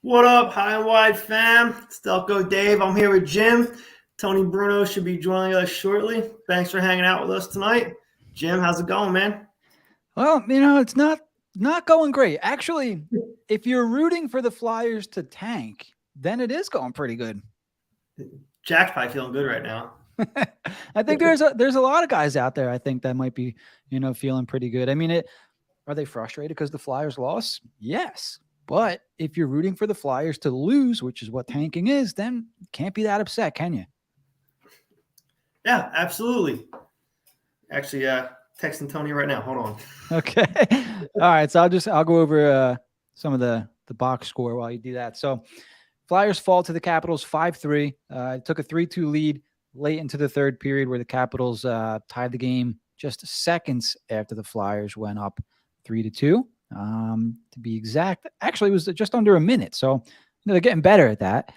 What up, High and Wide fam? Stelco Dave. I'm here with Jim. Tony Bruno should be joining us shortly. Thanks for hanging out with us tonight. Jim, how's it going, man? Well, it's not going great. Actually, if you're rooting for the Flyers to tank, then it is going pretty good. Jack's probably feeling good right now. I think there's a lot of guys out there I think that might be, feeling pretty good. I mean, are they frustrated because the Flyers lost? Yes. But if you're rooting for the Flyers to lose, which is what tanking is, then you can't be that upset, can you? Yeah, absolutely. Actually, texting Tony right now. Hold on. Okay. All right. So I'll go over some of the box score while you do that. So Flyers fall to the Capitals 5-3. It took a 3-2 lead late into the third period where the Capitals tied the game just seconds after the Flyers went up 3-2. To be exact, actually, it was just under a minute. So they're getting better at that.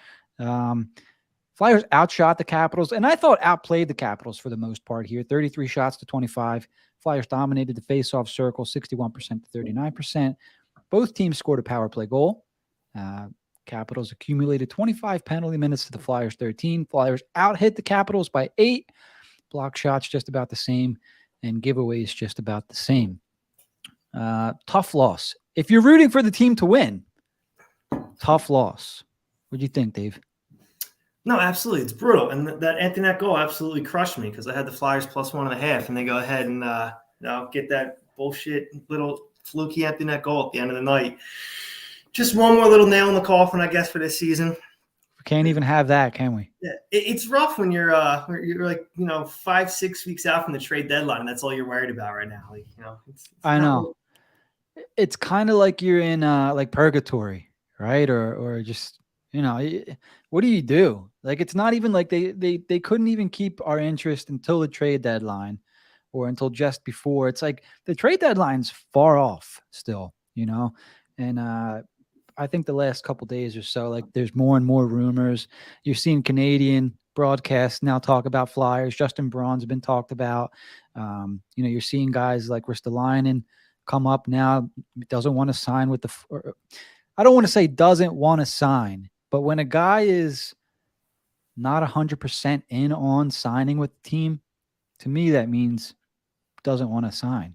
Flyers outshot the Capitals, and I thought outplayed the Capitals for the most part here. 33 shots to 25. Flyers dominated the faceoff circle, 61% to 39%. Both teams scored a power play goal. Capitals accumulated 25 penalty minutes to the Flyers 13. Flyers out-hit the Capitals by 8. Block shots just about the same, and giveaways just about the same. Tough loss. If you're rooting for the team to win, tough loss. What do you think, Dave? No, absolutely. It's brutal. And that empty net goal absolutely crushed me because I had the Flyers plus 1.5, and they go ahead and get that bullshit little fluky empty net goal at the end of the night. Just one more little nail in the coffin, I guess, for this season. We can't even have that, can we? Yeah, it's rough when you're like 5-6 weeks out from the trade deadline, and that's all you're worried about right now. Like it's I know. It's kind of like you're in like purgatory, right? Or just what do you do? Like it's not even like they couldn't even keep our interest until the trade deadline or until just before. It's like the trade deadline's far off still, and I think the last couple days or so, like there's more and more rumors. You're seeing Canadian broadcasts now talk about Flyers. Justin Braun's been talked about. You're seeing guys like Ristolainen come up now. Doesn't want to sign with I don't want to say doesn't want to sign, but when a guy is not 100% in on signing with the team, to me that means doesn't want to sign.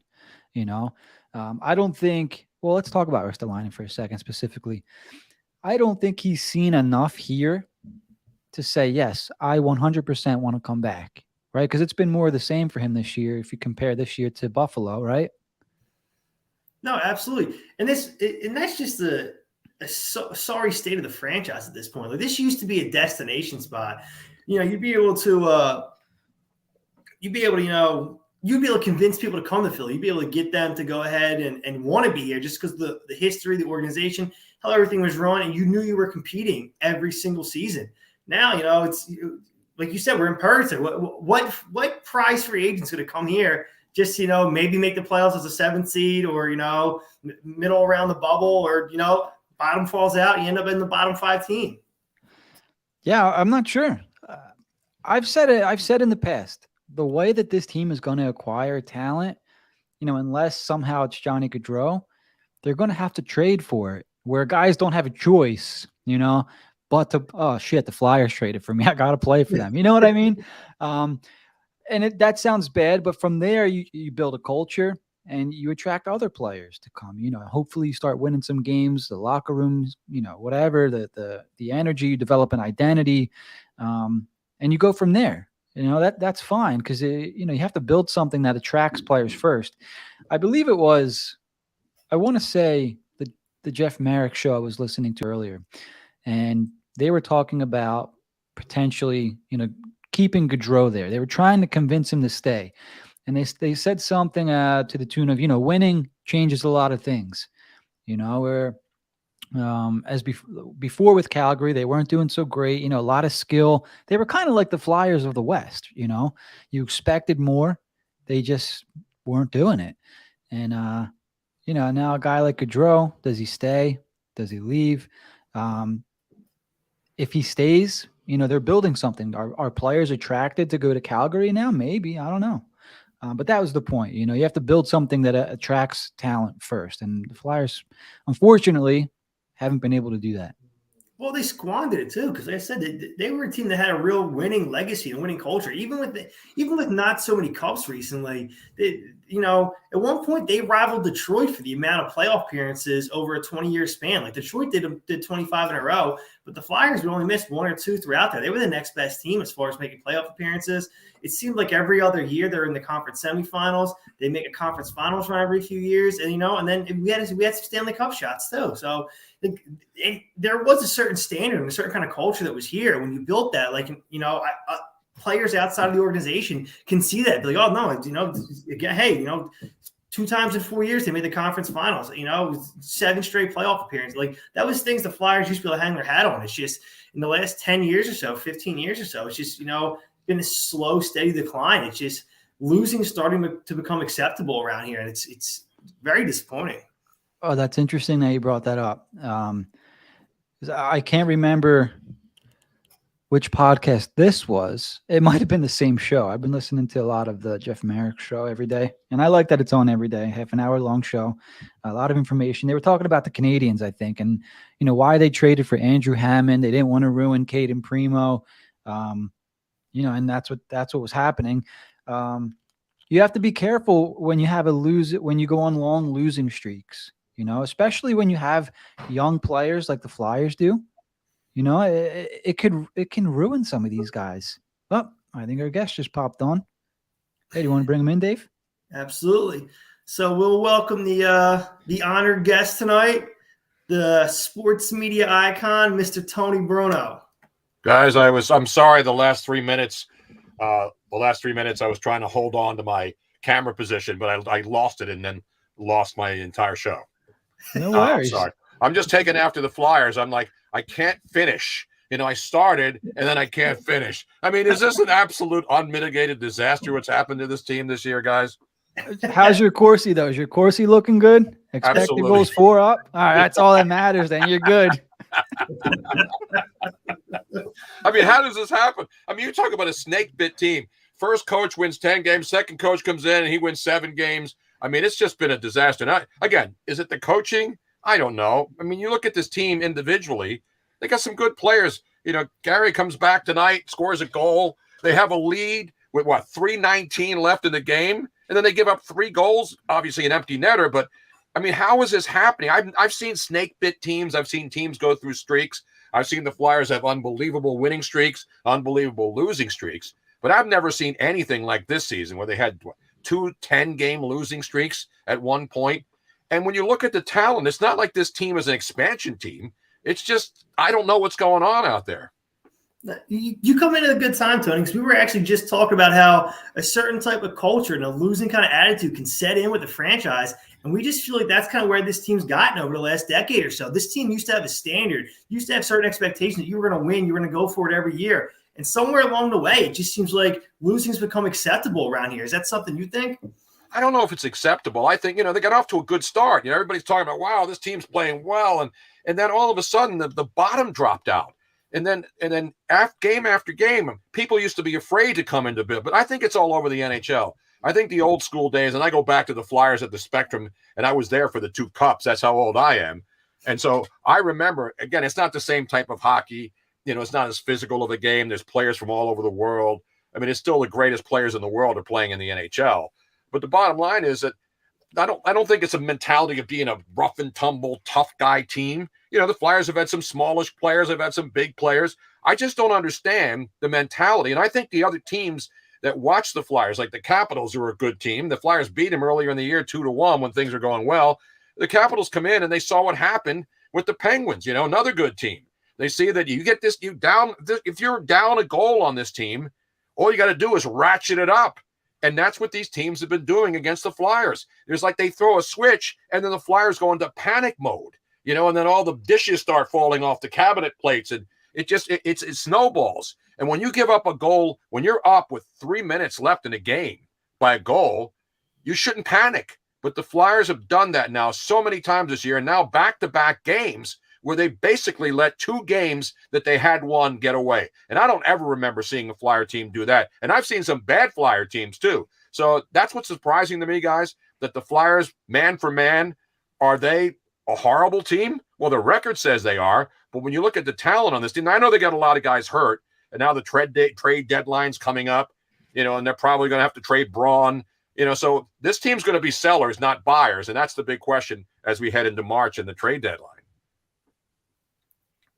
I don't think. Well, let's talk about Ristolainen for a second specifically. I don't think he's seen enough here to say, yes, I 100% want to come back, right? Because it's been more of the same for him this year if you compare this year to Buffalo, right? No, absolutely. And that's just a sorry state of the franchise at this point. Like this used to be a destination spot. You'd be able to convince people to come to Philly. You'd be able to get them to go ahead and want to be here just because the history, the organization, how everything was run, and you knew you were competing every single season. Now, it's like you said, we're in purgatory. What prize free agent's going to come here just, maybe make the playoffs as a 7th seed or, middle around the bubble or, bottom falls out, you end up in the bottom 5 team. Yeah, I'm not sure. I've said in the past, the way that this team is going to acquire talent, unless somehow it's Johnny Gaudreau, they're going to have to trade for it, where guys don't have a choice, but the Flyers traded for me. I got to play for them. You know what I mean? And that sounds bad, but from there, you build a culture and you attract other players to come. Hopefully you start winning some games, the locker rooms, whatever, the energy, you develop an identity, and you go from there. That's fine because you have to build something that attracts players first. I believe it was, I want to say the Jeff Merrick show I was listening to earlier, and they were talking about potentially, keeping Gaudreau there. They were trying to convince him to stay. And they said something to the tune of, winning changes a lot of things, where as before with Calgary, they weren't doing so great, a lot of skill. They were kind of like the Flyers of the West, you expected more. They just weren't doing it. And, now a guy like Gaudreau, does he stay? Does he leave? If he stays, they're building something. Are players attracted to go to Calgary now? Maybe. I don't know. But that was the point. You have to build something that attracts talent first. And the Flyers, unfortunately, haven't been able to do that. Well, they squandered it too, because like I said, they were a team that had a real winning legacy and winning culture. Even with not so many cups recently, at one point they rivaled Detroit for the amount of playoff appearances over a 20-year span. Like Detroit did 25 in a row, but the Flyers would only miss one or two throughout there. They were the next best team as far as making playoff appearances. It seemed like every other year they're in the conference semifinals. They make a conference finals run every few years, and then we had some Stanley Cup shots too. So there was a certain standard and a certain kind of culture that was here when you built that. Players outside of the organization can see that. Be like, oh no, hey, 2 times in 4 years they made the conference finals. 7 straight playoff appearances. Like that was things the Flyers used to be able to hang their hat on. It's just in the last 10 years or so, 15 years or so, it's just been a slow, steady decline. It's just losing starting to become acceptable around here, and it's very disappointing. Oh, that's interesting that you brought that up. I can't remember which podcast this was. It might have been the same show. I've been listening to a lot of the Jeff Merrick show every day, and I like that it's on every day, half an hour long show, a lot of information. They were talking about the Canadians, I think, and why they traded for Andrew Hammond. They didn't want to ruin Caden Primo, and that's what was happening. You have to be careful when you have when you go on long losing streaks. Especially when you have young players like the Flyers do. It can ruin some of these guys. Oh, I think our guest just popped on. Hey, do you want to bring him in, Dave? Absolutely. So we'll welcome the honored guest tonight, the sports media icon, Mr. Tony Bruno. Guys, I'm sorry the last 3 minutes. I was trying to hold on to my camera position, but I lost it and then lost my entire show. No worries. I'm sorry. I'm just taking after the Flyers. I'm like, I can't finish. I started and then I can't finish. I mean, is this an absolute unmitigated disaster what's happened to this team this year, guys? How's your Corsi, though? Is your Corsi looking good? Expected Absolutely. goals 4 up? All right, that's all that matters then. You're good. I mean, how does this happen? I mean, you talk about a snake bit team. First coach wins 10 games. Second coach comes in and he wins 7 games. I mean, it's just been a disaster. Now, again, is it the coaching? I don't know. I mean, you look at this team individually, they got some good players. Gary comes back tonight, scores a goal. They have a lead with 3:19 left in the game, and then they give up 3 goals, obviously an empty netter. But, I mean, how is this happening? I've seen snake bit teams. I've seen teams go through streaks. I've seen the Flyers have unbelievable winning streaks, unbelievable losing streaks. But I've never seen anything like this season where they had 2 10-game losing streaks at one point. And when you look at the talent, it's not like this team is an expansion team. It's just, I don't know what's going on out there. You come in at a good time, Tony, because we were actually just talking about how a certain type of culture and a losing kind of attitude can set in with the franchise. And we just feel like that's kind of where this team's gotten over the last decade or so. This team used to have a standard, used to have certain expectations that you were going to win, you were going to go for it every year. And somewhere along the way, it just seems like losing's become acceptable around here. Is that something you think? I don't know if it's acceptable. I think, they got off to a good start. Everybody's talking about, wow, this team's playing well. And then all of a sudden the bottom dropped out. And then game after game, people used to be afraid to come into bid. But I think it's all over the NHL. I think the old school days, and I go back to the Flyers at the Spectrum, and I was there for the 2 cups. That's how old I am. And so I remember, again, it's not the same type of hockey. It's not as physical of a game. There's players from all over the world. I mean, it's still the greatest players in the world are playing in the NHL. But the bottom line is that I don't think it's a mentality of being a rough and tumble, tough guy team. The Flyers have had some smallish players. They've had some big players. I just don't understand the mentality. And I think the other teams that watch the Flyers, like the Capitals, are a good team. The Flyers beat them earlier in the year 2-1 when things are going well. The Capitals come in and they saw what happened with the Penguins, another good team. They see that you get if you're down a goal on this team, all you got to do is ratchet it up. And that's what these teams have been doing against the Flyers. There's like they throw a switch and then the Flyers go into panic mode, and then all the dishes start falling off the cabinet plates and it snowballs. And when you give up a goal, when you're up with 3 minutes left in a game by a goal, you shouldn't panic. But the Flyers have done that now so many times this year, and now back-to-back games where they basically let 2 games that they had won get away. And I don't ever remember seeing a Flyer team do that. And I've seen some bad Flyer teams too. So that's what's surprising to me, guys, that the Flyers, man for man, are they a horrible team? Well, the record says they are, but when you look at the talent on this team, I know they got a lot of guys hurt, and now the trade deadline's coming up, and they're probably going to have to trade Braun, so this team's going to be sellers, not buyers, and that's the big question as we head into March and the trade deadline.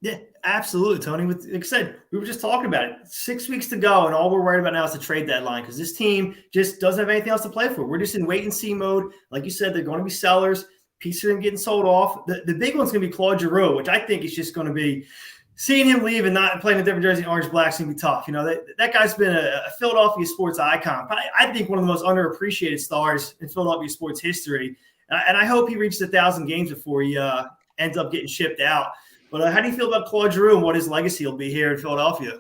Yeah, absolutely, Tony. Like I said, we were just talking about it. 6 weeks to go, and all we're worried about now is the trade deadline because this team just doesn't have anything else to play for. We're just in wait-and-see mode. Like you said, they're going to be sellers. Pieces are getting sold off. The big one's going to be Claude Giroux, which I think is just going to be seeing him leave and not playing a different jersey, orange-black, is going to be tough. That guy's been a Philadelphia sports icon. I think one of the most underappreciated stars in Philadelphia sports history. And I hope he reaches 1,000 games before he ends up getting shipped out. But how do you feel about Claude Giroux and what his legacy will be here in Philadelphia?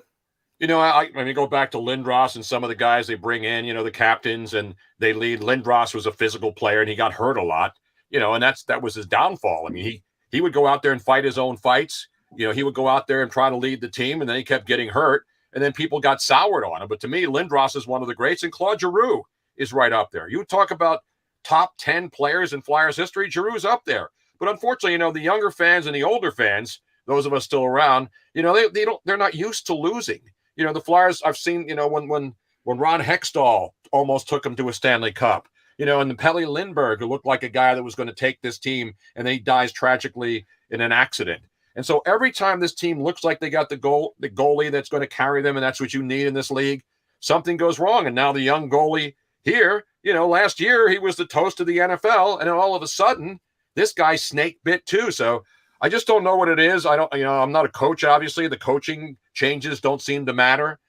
I mean, go back to Lindros and some of the guys they bring in, the captains, and they lead. Lindros was a physical player, and he got hurt a lot, and that was his downfall. I mean, he would go out there and fight his own fights. He would go out there and try to lead the team, and then he kept getting hurt, and then people got soured on him. But to me, Lindros is one of the greats, and Claude Giroux is right up there. You talk about top 10 players in Flyers history, Giroux's up there. But unfortunately, the younger fans and the older fans, those of us still around, they're not used to losing. The Flyers, I've seen, when Ron Hextall almost took them to a Stanley Cup, and the Pelle Lindbergh, who looked like a guy that was going to take this team, and then he dies tragically in an accident. And so every time this team looks like they got the goalie that's going to carry them, and that's what you need in this league, something goes wrong. And now the young goalie here, last year he was the toast of the NFL, and then all of a sudden, this guy snake bit too. So I just don't know what it is. I'm not a coach, obviously. The coaching changes don't seem to matter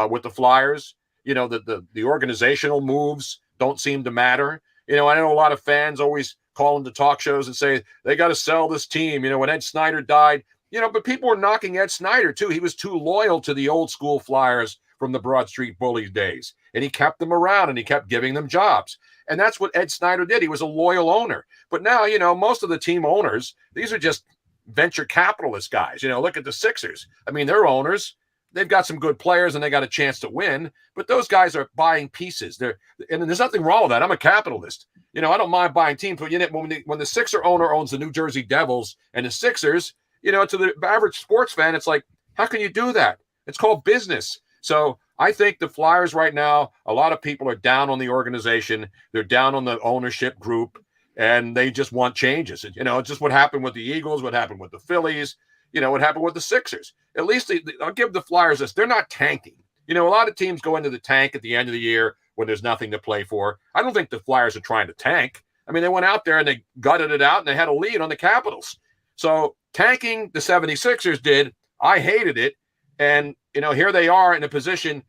with the Flyers. The organizational moves don't seem to matter. I know a lot of fans always call into talk shows and say they got to sell this team. When Ed Snyder died, but people were knocking Ed Snyder too. He was too loyal to the old school Flyers from the Broad Street Bullies days. And he kept them around and he kept giving them jobs. And that's what Ed Snyder did. He was a loyal owner. But now, most of the team owners, these are just venture capitalist guys. Look at the Sixers. I mean, they're owners. They've got some good players and they got a chance to win. But those guys are buying pieces. And there's nothing wrong with that. I'm a capitalist. I don't mind buying teams. But when the Sixer owner owns the New Jersey Devils and the Sixers, to the average sports fan, it's like, how can you do that? It's called business. So I think the Flyers right now, a lot of people are down on the organization. They're down on the ownership group, and they just want changes. It's just what happened with the Eagles, what happened with the Phillies, what happened with the Sixers. At least I'll give the Flyers this. They're not tanking. A lot of teams go into the tank at the end of the year when there's nothing to play for. I don't think the Flyers are trying to tank. I mean, they went out there and they gutted it out, and they had a lead on the Capitals. So tanking, the 76ers did. I hated it. And, here they are in a position.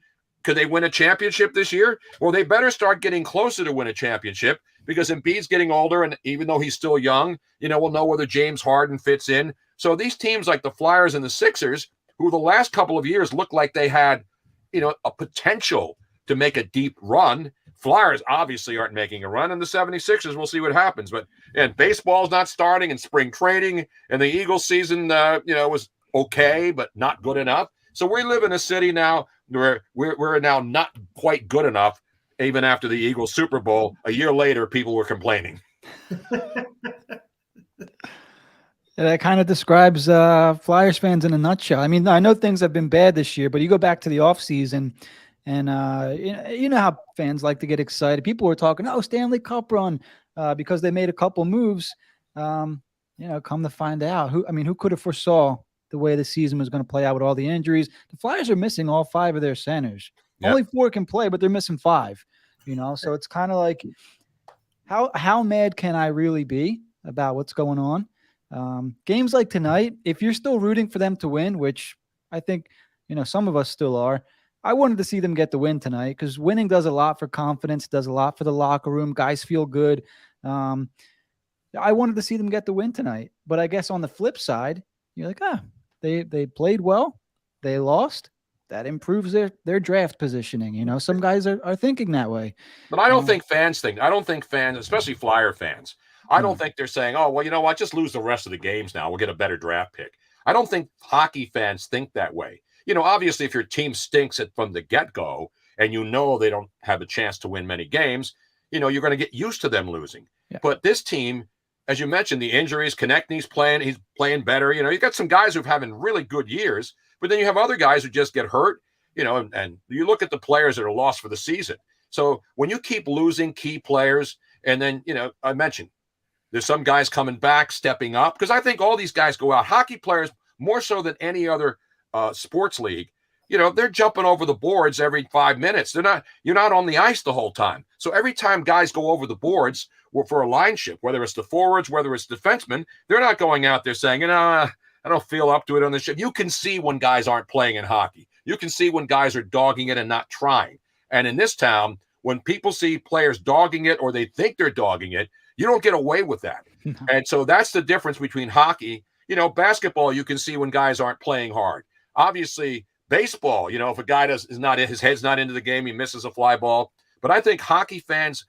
Could they win a championship this year? Well, they better start getting closer to win a championship because Embiid's getting older. And even though he's still young, we'll know whether James Harden fits in. So these teams like the Flyers and the Sixers, who the last couple of years looked like they had, a potential to make a deep run. Flyers obviously aren't making a run, and the 76ers, we'll see what happens. And baseball's not starting in spring training, and the Eagles season, was okay, but not good enough. So we live in a city now where we're now not quite good enough. Even after the Eagles Super Bowl, a year later, people were complaining. That kind of describes Flyers fans in a nutshell. I mean, I know things have been bad this year, but you go back to the offseason, and you know how fans like to get excited. People were talking, Stanley Cup run because they made a couple moves. Come to find out, who could have foresaw the way the season was going to play out with all the injuries? The Flyers are missing all 5 of their centers. Yep. Only 4 can play, but they're missing 5. So it's kind of like, how mad can I really be about what's going on? Games like tonight, if you're still rooting for them to win, which I think, some of us still are, I wanted to see them get the win tonight because winning does a lot for confidence, does a lot for the locker room. Guys feel good. I wanted to see them get the win tonight. But I guess on the flip side, you're like, they played well. They lost. That improves their draft positioning. Some guys are thinking that way. But I don't think fans think. I don't think fans, especially Flyer fans, I don't think they're saying, oh, well, you know what? Just lose the rest of the games now. We'll get a better draft pick. I don't think hockey fans think that way. Obviously, if your team stinks from the get-go and they don't have a chance to win many games, you're going to get used to them losing. Yeah. But this team, as you mentioned, the injuries, Konechny's playing, he's playing better. You know, you got some guys who've having really good years, but then you have other guys who just get hurt, you know, and you look at the players that are lost for the season. So when you keep losing key players, and then, you know, I mentioned there's some guys coming back, stepping up, because I think all these guys go out. Hockey players, more so than any other sports league, you know, they're jumping over the boards every 5 minutes. You're not on the ice the whole time. So every time guys go over the boards for a line shift, whether it's the forwards, whether it's defensemen, they're not going out there saying, you know, I don't feel up to it on this shift. You can see when guys aren't playing in hockey. You can see when guys are dogging it and not trying. And in this town, when people see players dogging it or they think they're dogging it, you don't get away with that. And so that's the difference between hockey. You know, basketball, you can see when guys aren't playing hard. Obviously, baseball, you know, if a guy his head's not into the game, he misses a fly ball. But I think hockey fans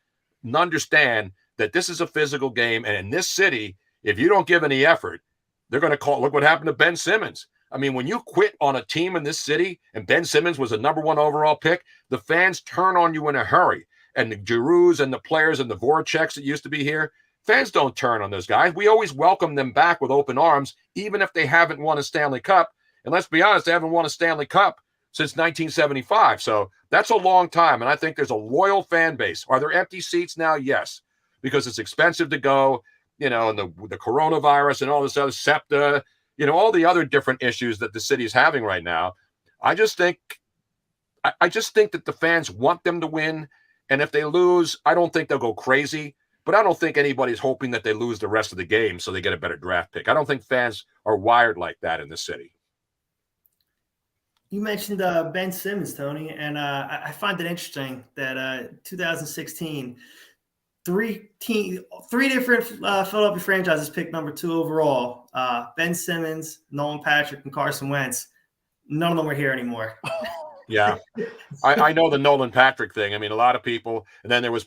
understand that this is a physical game. And in this city, if you don't give any effort, they're going to call. Look what happened to Ben Simmons. I mean, when you quit on a team in this city and Ben Simmons was a #1 overall pick, the fans turn on you in a hurry. And the Giroux and the players and the Voraceks that used to be here, fans don't turn on those guys. We always welcome them back with open arms, even if they haven't won a Stanley Cup. And let's be honest, they haven't won a Stanley Cup since 1975. So that's a long time. And I think there's a loyal fan base. Are there empty seats now? Yes, because it's expensive to go, you know, and the coronavirus and all this other SEPTA, you know, all the other different issues that the city is having right now. I just think that the fans want them to win. And if they lose, I don't think they'll go crazy. But I don't think anybody's hoping that they lose the rest of the game so they get a better draft pick. I don't think fans are wired like that in the city. You mentioned Ben Simmons, Tony, and I find it interesting that 2016, three different Philadelphia franchises picked #2 overall. Ben Simmons, Nolan Patrick, and Carson Wentz. None of them are here anymore. Yeah, I know the Nolan Patrick thing. I mean, a lot of people, and then there was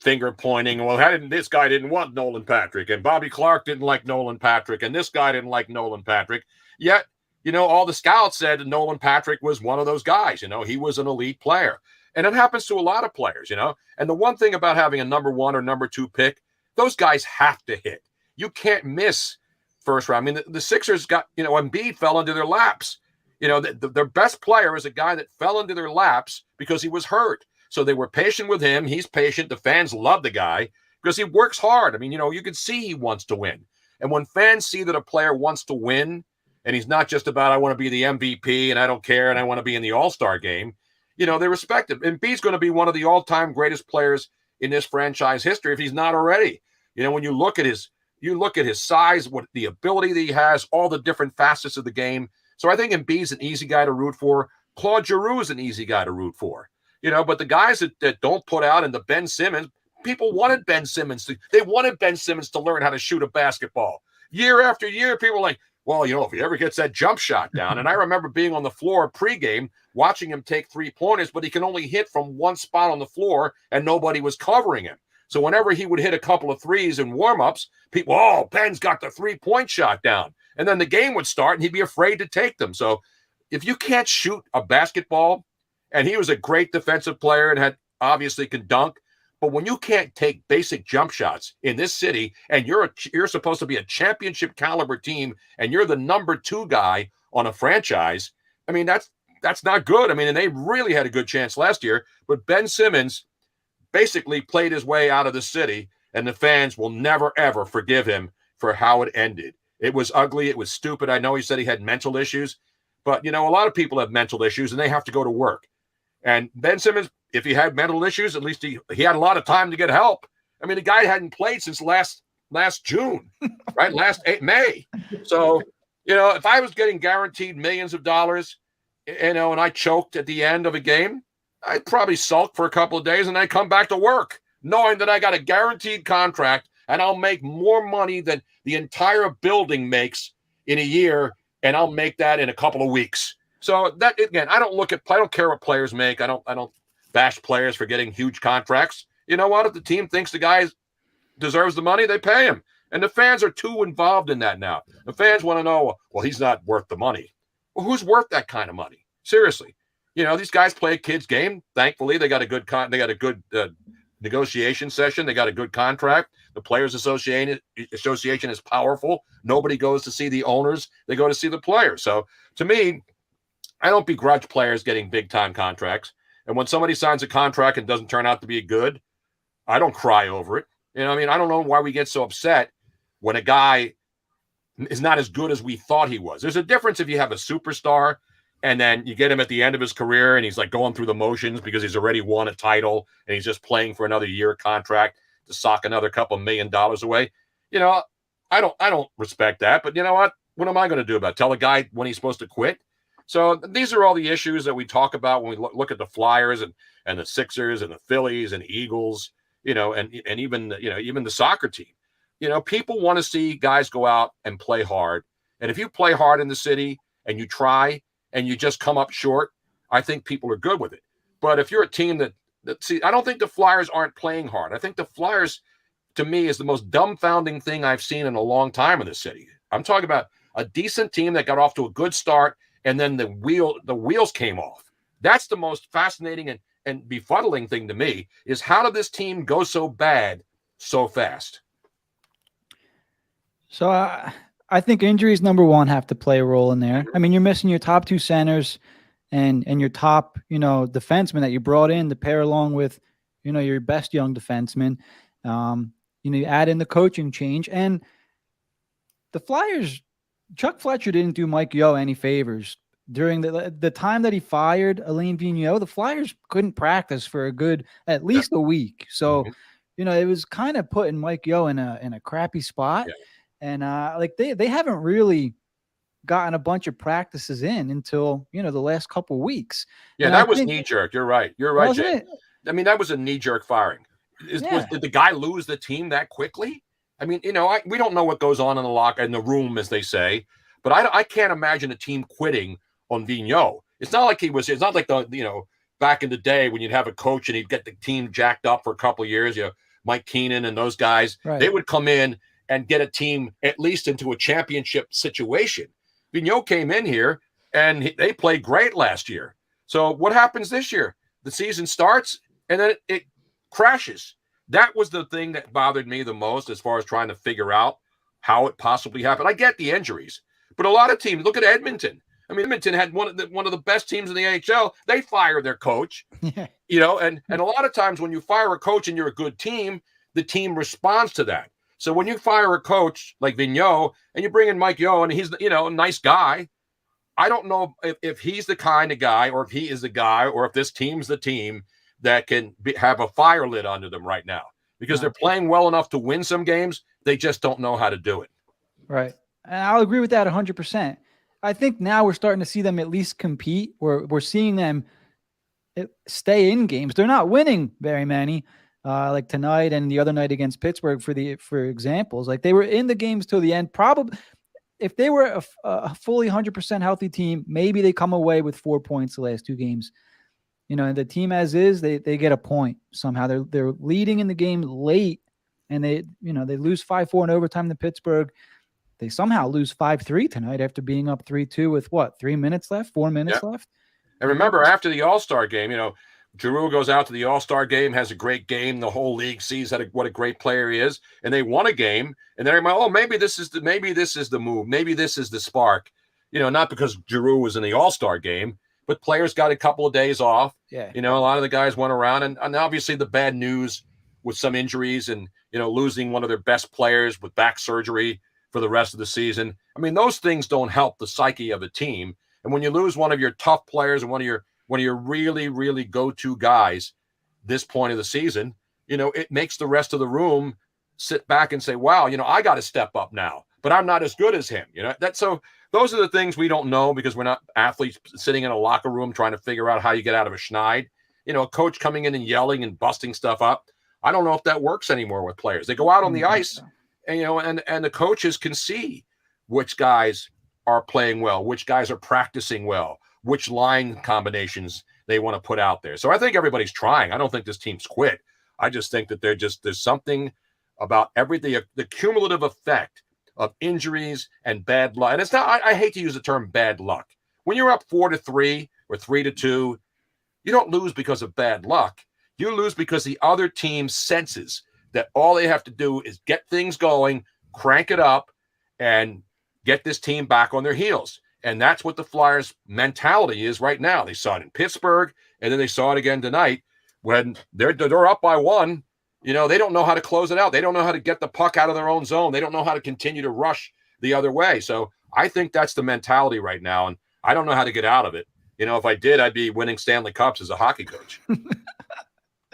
finger pointing. Well, this guy didn't want Nolan Patrick, and Bobby Clark didn't like Nolan Patrick, and this guy didn't like Nolan Patrick. Yet, you know, all the scouts said that Nolan Patrick was one of those guys. You know, he was an elite player. And it happens to a lot of players, you know. And the one thing about having a #1 or #2 pick, those guys have to hit. You can't miss first round. I mean, the Sixers got, you know, Embiid fell into their laps. You know, their best player is a guy that fell into their laps because he was hurt. So they were patient with him. He's patient. The fans love the guy because he works hard. I mean, you know, you can see he wants to win. And when fans see that a player wants to win, and he's not just about, I want to be the MVP and I don't care and I want to be in the All-Star game, you know, they respect him. And Embiid's going to be one of the all-time greatest players in this franchise history if he's not already. You know, when you look at his size, what the ability that he has, all the different facets of the game. So I think Embiid's an easy guy to root for. Claude Giroux is an easy guy to root for. You know, but the guys that don't put out in the Ben Simmons, people wanted Ben Simmons to learn how to shoot a basketball. Year after year, people were like, well, you know, if he ever gets that jump shot down. And I remember being on the floor pregame, watching him take 3-pointers, but he can only hit from one spot on the floor and nobody was covering him. So whenever he would hit a couple of threes in warm-ups, people, oh, Ben's got the 3-point shot down. And then the game would start and he'd be afraid to take them. So if you can't shoot a basketball, and he was a great defensive player and obviously can dunk, but when you can't take basic jump shots in this city and you're supposed to be a championship caliber team and you're the #2 guy on a franchise, I mean, that's not good. I mean, and they really had a good chance last year, but Ben Simmons basically played his way out of the city, and the fans will never, ever forgive him for how it ended. It was ugly. It was stupid. I know he said he had mental issues, but, you know, a lot of people have mental issues and they have to go to work. And Ben Simmons, if he had mental issues, at least he had a lot of time to get help. I mean, the guy hadn't played since last June, right? May. So, you know, if I was getting guaranteed millions of dollars, you know, and I choked at the end of a game, I'd probably sulk for a couple of days and I'd come back to work knowing that I got a guaranteed contract and I'll make more money than the entire building makes in a year, and I'll make that in a couple of weeks. So that, again, I don't care what players make. I don't bash players for getting huge contracts. You know what? If the team thinks the guy deserves the money, they pay him. And the fans are too involved in that now. The fans want to know, well, he's not worth the money. Well, who's worth that kind of money? Seriously. You know, these guys play a kid's game. Thankfully, they got a good negotiation session. They got a good contract. The Players Association is powerful. Nobody goes to see the owners. They go to see the players. So to me, I don't begrudge players getting big time contracts. And when somebody signs a contract and doesn't turn out to be good, I don't cry over it. I don't know why we get so upset when a guy is not as good as we thought he was. There's a difference if you have a superstar and then you get him at the end of his career and he's like going through the motions because he's already won a title and he's just playing for another year contract to sock another couple $1 million away. I don't respect that, but you know what? What am I going to do about it? Tell a guy when he's supposed to quit? So these are all the issues that we talk about when we look at the Flyers and the Sixers and the Phillies and Eagles, and even the soccer team. People want to see guys go out and play hard. And if you play hard in the city and you try and you just come up short, I think people are good with it. But if you're a team that I don't think the Flyers aren't playing hard. I think the Flyers, to me, is the most dumbfounding thing I've seen in a long time in the city. I'm talking about a decent team that got off to a good start and then the wheels came off. That's the most fascinating and befuddling thing to me is how did this team go so bad so fast? So I think injuries, number one, have to play a role in there. I mean, you're missing your top two centers and your top, defenseman that you brought in to pair along with, your best young defenseman. You add in the coaching change. And the Flyers, Chuck Fletcher didn't do Mike Yeo any favors. During the time that he fired Alain Vigneault, the Flyers couldn't practice for at least a week. So, it was kind of putting Mike Yeo in a crappy spot. Yeah. And they haven't really gotten a bunch of practices in until, the last couple weeks. Yeah, and that was knee-jerk. You're right. You're right, Jay. I mean, that was a knee-jerk firing. Did the guy lose the team that quickly? I mean, we don't know what goes on in the room, as they say, but I can't imagine a team quitting on Vigneault. It's not like it's not like back in the day when you'd have a coach and he'd get the team jacked up for a couple of years, Mike Keenan and those guys, right. They would come in and get a team at least into a championship situation. Vigneault came in here and they played great last year. So what happens this year? The season starts and then it crashes. That was the thing that bothered me the most as far as trying to figure out how it possibly happened. I get the injuries, but a lot of teams, look at Edmonton. I mean, Edmonton had one of the best teams in the NHL. They fire their coach, and a lot of times when you fire a coach and you're a good team, the team responds to that. So when you fire a coach like Vigneault and you bring in Mike Yeo and he's, a nice guy, I don't know if he's the kind of guy or if he is the guy or if this team's the team that can have a fire lit under them right now because they're playing well enough to win some games. They just don't know how to do it. Right. And I'll agree with that 100%. I think now we're starting to see them at least compete. We're seeing them stay in games. They're not winning very many, like tonight and the other night against Pittsburgh for examples. Like they were in the games till the end. Probably if they were a fully 100% healthy team, maybe they come away with 4 points the last two games. And the team as is, they get a point somehow. They're leading in the game late, and they lose 5-4 in overtime to Pittsburgh. They somehow lose 5-3 tonight after being up 3-2 with 4 minutes left. And remember, after the All-Star game, Giroux goes out to the All-Star game, has a great game. The whole league sees what a great player he is, and they won a game. And they're like, maybe this is the move. Maybe this is the spark. Not because Giroux was in the All-Star game, but players got a couple of days off. Yeah. A lot of the guys went around, and obviously the bad news with some injuries and losing one of their best players with back surgery for the rest of the season. I mean, those things don't help the psyche of a team. And when you lose one of your tough players and one of your really, really go-to guys this point of the season, it makes the rest of the room sit back and say, wow, I got to step up now, but I'm not as good as him. So those are the things we don't know because we're not athletes sitting in a locker room trying to figure out how you get out of a schneid. A coach coming in and yelling and busting stuff up. I don't know if that works anymore with players. They go out on the ice and the coaches can see which guys are playing well, which guys are practicing well, which line combinations they want to put out there. So I think everybody's trying. I don't think this team's quit. I just think that there's something about everything, the cumulative effect of injuries and bad luck. And it's not, I hate to use the term bad luck. When you're up 4-3 or 3-2, you don't lose because of bad luck. You lose because the other team senses that all they have to do is get things going, crank it up, and get this team back on their heels. And that's what the Flyers' mentality is right now. They saw it in Pittsburgh, and then they saw it again tonight when they're up by one. They don't know how to close it out. They don't know how to get the puck out of their own zone. They don't know how to continue to rush the other way. So I think that's the mentality right now, and I don't know how to get out of it. If I did, I'd be winning Stanley Cups as a hockey coach.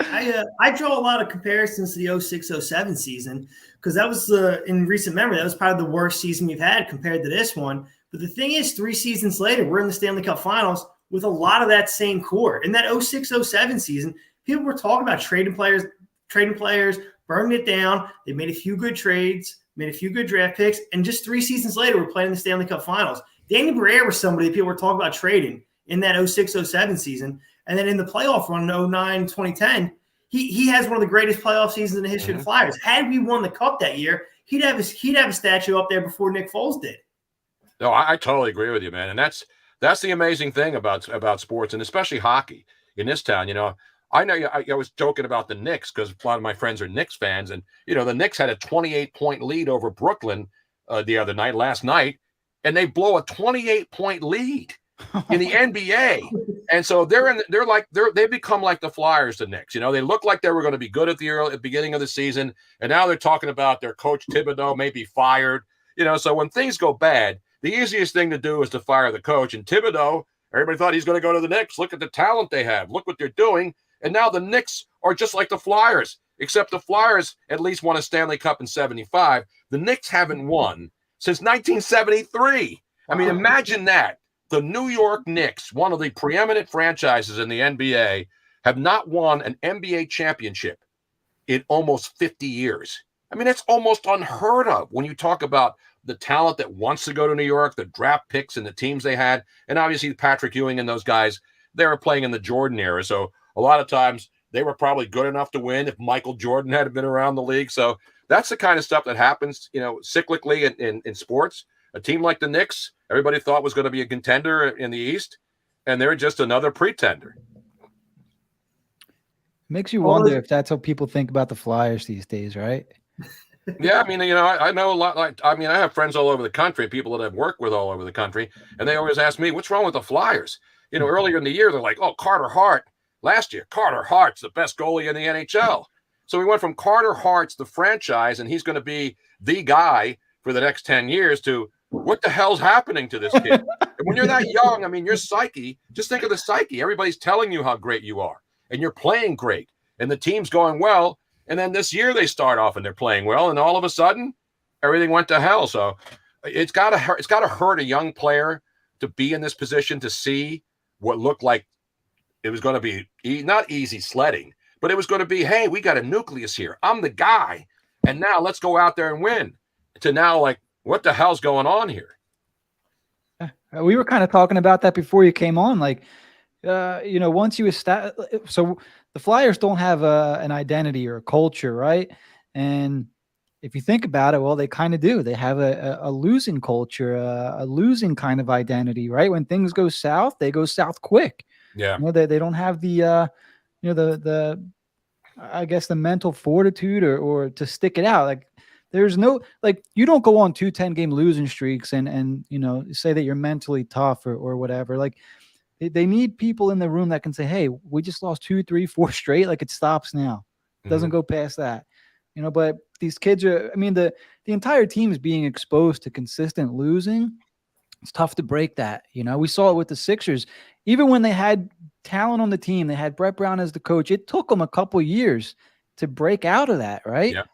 I draw a lot of comparisons to the 06-07 season because that was in recent memory, that was probably the worst season we've had compared to this one. But the thing is, 3 seasons later, we're in the Stanley Cup Finals with a lot of that same core. In that 06-07 season, people were talking about trading players, burning it down. They made a few good trades, made a few good draft picks, and just 3 seasons later, we're playing the Stanley Cup Finals. Danny Briere was somebody that people were talking about trading in that 06-07 season. And then in the playoff run in 09-2010, he has one of the greatest playoff seasons in the history of the Flyers. Had we won the Cup that year, he'd have a statue up there before Nick Foles did. No, I totally agree with you, man. And that's the amazing thing about sports, and especially hockey in this town. I know I was joking about the Knicks because a lot of my friends are Knicks fans, and the Knicks had a 28-point lead over Brooklyn last night, and they blow a 28-point lead in the NBA. And so they become like the Flyers, the Knicks. They look like they were going to be good at the beginning of the season, and now they're talking about their coach Thibodeau may be fired. So when things go bad, the easiest thing to do is to fire the coach. And Thibodeau, everybody thought he's going to go to the Knicks. Look at the talent they have. Look what they're doing. And now the Knicks are just like the Flyers, except the Flyers at least won a Stanley Cup in 75. The Knicks haven't won since 1973. I mean, imagine that. The New York Knicks, one of the preeminent franchises in the NBA, have not won an NBA championship in almost 50 years. I mean, it's almost unheard of when you talk about the talent that wants to go to New York, the draft picks and the teams they had. And obviously Patrick Ewing and those guys, they were playing in the Jordan era. So a lot of times they were probably good enough to win if Michael Jordan had been around the league. So that's the kind of stuff that happens, cyclically in sports. A team like the Knicks, everybody thought was going to be a contender in the East, and they're just another pretender. Makes you wonder if that's how people think about the Flyers these days, right? Yeah, I mean, I know a lot. I have friends all over the country, people that I've worked with all over the country, and they always ask me, what's wrong with the Flyers? Earlier in the year, they're like, oh, Carter Hart. Last year, Carter Hart's the best goalie in the NHL. So we went from Carter Hart's the franchise, and he's going to be the guy for the next 10 years, to what the hell's happening to this kid? And when you're that young, I mean, your psyche, just think of the psyche. Everybody's telling you how great you are, and you're playing great, and the team's going well. And then this year they start off and they're playing well, and all of a sudden everything went to hell. So it's got to hurt a young player to be in this position, to see what looked like it was going to be not easy sledding, but it was going to be, hey, we got a nucleus here. I'm the guy. And now let's go out there and win. To now, like, what the hell's going on here? We were kind of talking about that before you came on. Like, once you establish, so the Flyers don't have an identity or a culture, right? And if you think about it, well, they kind of do. They have a losing culture, a losing kind of identity, right? When things go south, they go south quick. Yeah. They don't have the I guess the mental fortitude or to stick it out. Like, there's no, like, you don't go on 2 10-game losing streaks and say that you're mentally tough or whatever. Like, they need people in the room that can say, hey, we just lost 2, 3, 4 straight. Like, it stops now. It doesn't go past that. But these kids are, I mean, the entire team is being exposed to consistent losing. It's tough to break that. We saw it with the Sixers. Even when they had talent on the team, they had Brett Brown as the coach. It took them a couple years to break out of that, right? Yeah.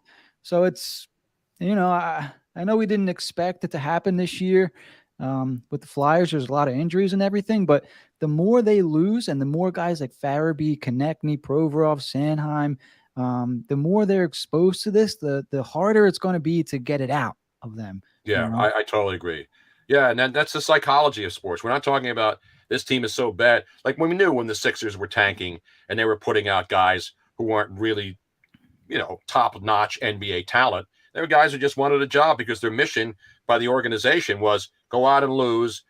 So it's, I know we didn't expect it to happen this year. With the Flyers, there's a lot of injuries and everything, but the more they lose and the more guys like Farabee, Konechny, Provorov, Sanheim, the more they're exposed to this, the harder it's going to be to get it out of them. Yeah, I totally agree. Yeah, and that's the psychology of sports. We're not talking about this team is so bad. Like, when we knew when the Sixers were tanking and they were putting out guys who weren't really, top-notch NBA talent. There were guys who just wanted a job because their mission by the organization was go out and lose.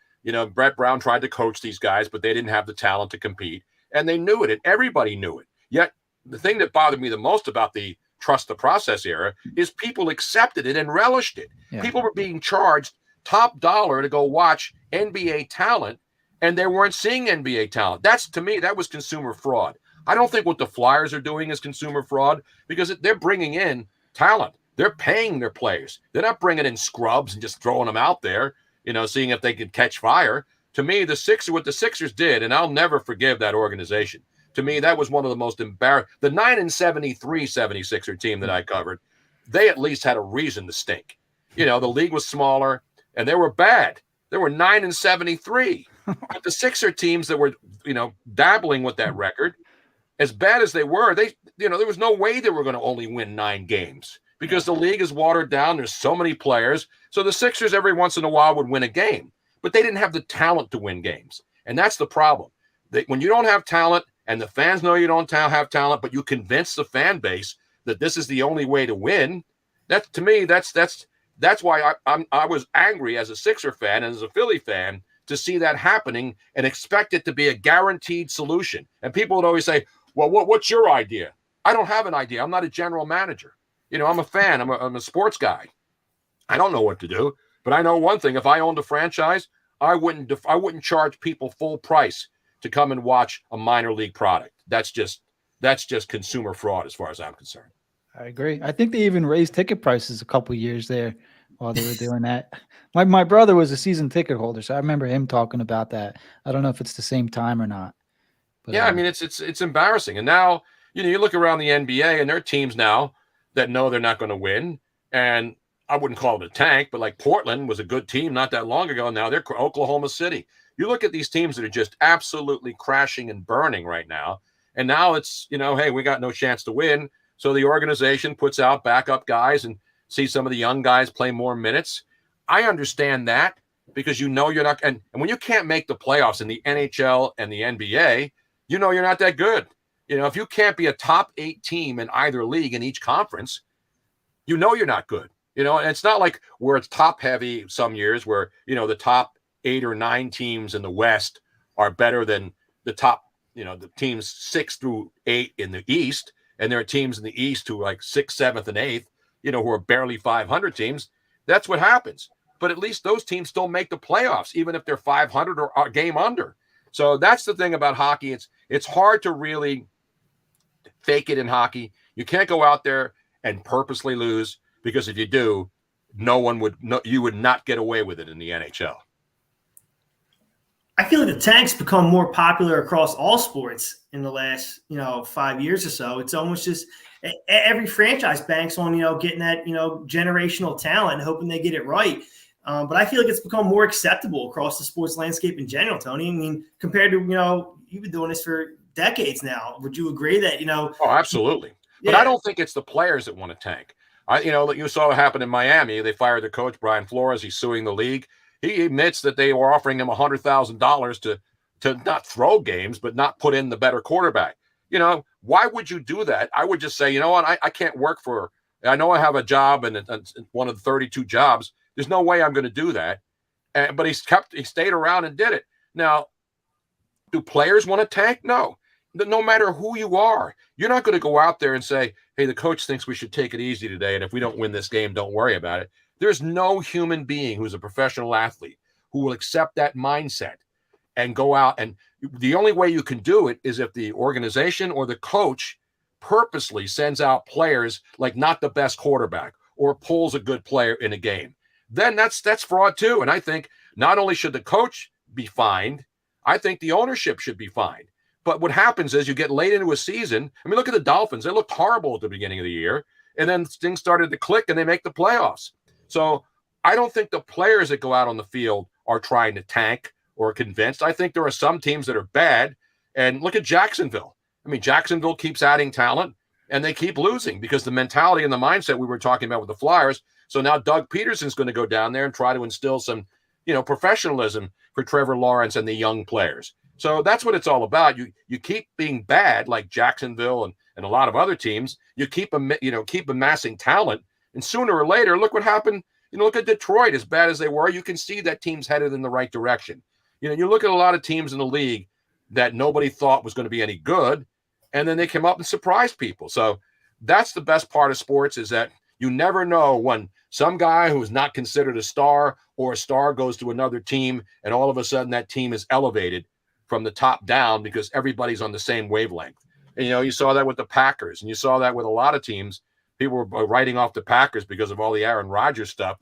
Brett Brown tried to coach these guys, but they didn't have the talent to compete. And they knew it, and everybody knew it. Yet the thing that bothered me the most about the trust the process era is people accepted it and relished it. Yeah. People were being charged top dollar to go watch NBA talent, and they weren't seeing NBA talent. To me, that was consumer fraud. I don't think what the Flyers are doing is consumer fraud, because they're bringing in talent. They're paying their players. They're not bringing in scrubs and just throwing them out there, seeing if they could catch fire. To me, what the Sixers did, and I'll never forgive that organization. To me, that was one of the most embarrassing. The 9-73 76er team that I covered, they at least had a reason to stink. The league was smaller, and they were bad. They were 9-73. But the Sixer teams that were, dabbling with that record, as bad as they were, there was no way they were going to only win 9 games, because the league is watered down. There's so many players. So the Sixers every once in a while would win a game, but they didn't have the talent to win games. And that's the problem. When you don't have talent, and the fans know you don't have talent, but you convince the fan base that this is the only way to win, to me, that's why I was angry as a Sixer fan and as a Philly fan to see that happening and expect it to be a guaranteed solution. And people would always say, well, what's your idea? I don't have an idea. I'm not a general manager. I'm a fan. I'm a sports guy. I don't know what to do, but I know one thing. If I owned a franchise, I wouldn't charge people full price to come and watch a minor league product. That's just consumer fraud as far as I'm concerned. I agree. I think they even raised ticket prices a couple of years there while they were doing that. My brother was a season ticket holder, so I remember him talking about that. I don't know if it's the same time or not. But, yeah, I mean, it's embarrassing. And now, you look around the NBA, and there are teams now that know they're not going to win. And I wouldn't call it a tank, but like Portland was a good team not that long ago. Now they're Oklahoma City. You look at these teams that are just absolutely crashing and burning right now. And now it's, hey, we got no chance to win. So the organization puts out backup guys and see some of the young guys play more minutes. I understand that, because you're not, and when you can't make the playoffs in the NHL and the NBA, you're not that good. If you can't be a top 8 team in either league in each conference, you're not good. And it's not like where it's top heavy some years where, the top 8 or 9 teams in the West are better than the top, the teams 6 through 8 in the East. And there are teams in the East who are like 6th, 7th, and 8th, who are barely 500 teams. That's what happens. But at least those teams still make the playoffs, even if they're 500 or a game under. So that's the thing about hockey. It's hard to really fake it in hockey. You can't go out there and purposely lose, because if you do, you would not get away with it in the NHL. I feel like the tanks become more popular across all sports in the last, 5 years or so. It's almost just every franchise banks on, getting that, generational talent and hoping they get it right. But I feel like it's become more acceptable across the sports landscape in general, Tony. I mean, compared to, you've been doing this for decades now. Would you agree that, Oh, absolutely. But yeah. I don't think it's the players that want to tank. You saw what happened in Miami. They fired the coach, Brian Flores. He's suing the league. He admits that they were offering him $100,000 to not throw games, but not put in the better quarterback. Why would you do that? I would just say, you know what? I can't work for – I know I have a job and one of the 32 jobs. There's no way I'm going to do that. But he stayed around and did it. Now, do players want to tank? No. No matter who you are, you're not going to go out there and say, hey, the coach thinks we should take it easy today, and if we don't win this game, don't worry about it. There's no human being who's a professional athlete who will accept that mindset and go out. And the only way you can do it is if the organization or the coach purposely sends out players like not the best quarterback or pulls a good player in a game. Then that's fraud too. And I think not only should the coach be fined, I think the ownership should be fined. But what happens is you get late into a season. I mean, look at the Dolphins. They looked horrible at the beginning of the year, and then things started to click and they make the playoffs. So I don't think the players that go out on the field are trying to tank or convinced. I think there are some teams that are bad. And look at Jacksonville. I mean, Jacksonville keeps adding talent and they keep losing because the mentality and the mindset we were talking about with the Flyers. So now Doug Peterson's going to go down there and try to instill some, professionalism for Trevor Lawrence and the young players. So that's what it's all about. You keep being bad like Jacksonville and a lot of other teams. You keep amassing talent. And sooner or later, look what happened. Look at Detroit, as bad as they were. You can see that team's headed in the right direction. You look at a lot of teams in the league that nobody thought was going to be any good, and then they come up and surprise people. So that's the best part of sports, is that you never know when some guy who's not considered a star or a star goes to another team, and all of a sudden that team is elevated from the top down because everybody's on the same wavelength. And, you saw that with the Packers, and you saw that with a lot of teams. People were writing off the Packers because of all the Aaron Rodgers stuff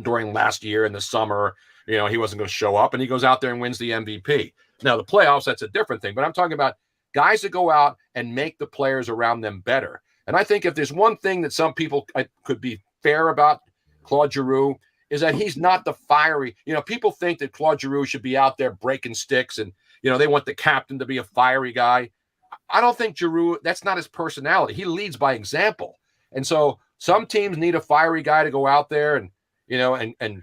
during last year in the summer. He wasn't going to show up, and he goes out there and wins the MVP. Now, the playoffs, that's a different thing, but I'm talking about guys that go out and make the players around them better. And I think if there's one thing that some people could be fair about Claude Giroux, is that he's not the fiery. People think that Claude Giroux should be out there breaking sticks, and, they want the captain to be a fiery guy. I don't think Giroux, that's not his personality. He leads by example. And so some teams need a fiery guy to go out there and, and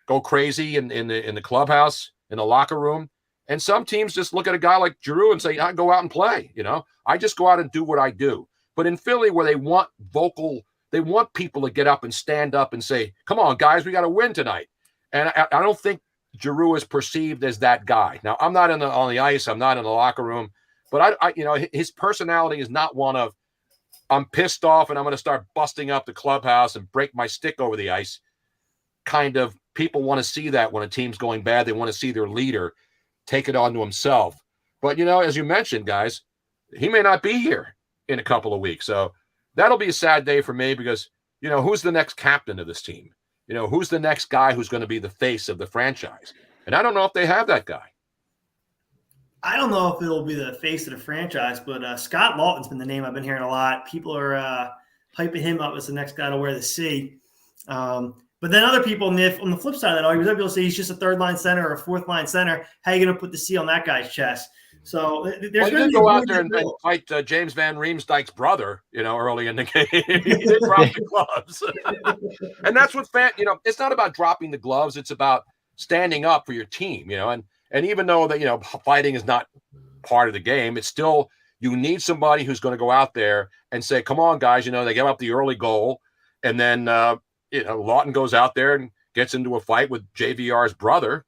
go crazy in the clubhouse, in the locker room. And some teams just look at a guy like Giroux and say, I go out and play. I just go out and do what I do. But in Philly, where they want people to get up and stand up and say, come on, guys, we got to win tonight. And I don't think Giroux is perceived as that guy. Now, I'm not on the ice. I'm not in the locker room. But his personality is not one of, I'm pissed off and I'm going to start busting up the clubhouse and break my stick over the ice. Kind of people want to see that when a team's going bad. They want to see their leader take it on to himself. But, as you mentioned, guys, he may not be here in a couple of weeks. So that'll be a sad day for me because, who's the next captain of this team? Who's the next guy who's going to be the face of the franchise? And I don't know if they have that guy. I don't know if it'll be the face of the franchise, but Scott Lawton's been the name I've been hearing a lot. People are hyping him up as the next guy to wear the C. But then other people on the flip side of that argument, other people say he's just a third-line center or a fourth-line center. How are you going to put the C on that guy's chest? So there's going to go out there and fight James Van Riemsdyk's brother, early in the game. He did drop the gloves. And that's what it's not about dropping the gloves. It's about standing up for your team, and even though that, fighting is not part of the game, it's still, you need somebody who's going to go out there and say, come on, guys, they give up the early goal. And then, Lawton goes out there and gets into a fight with JVR's brother,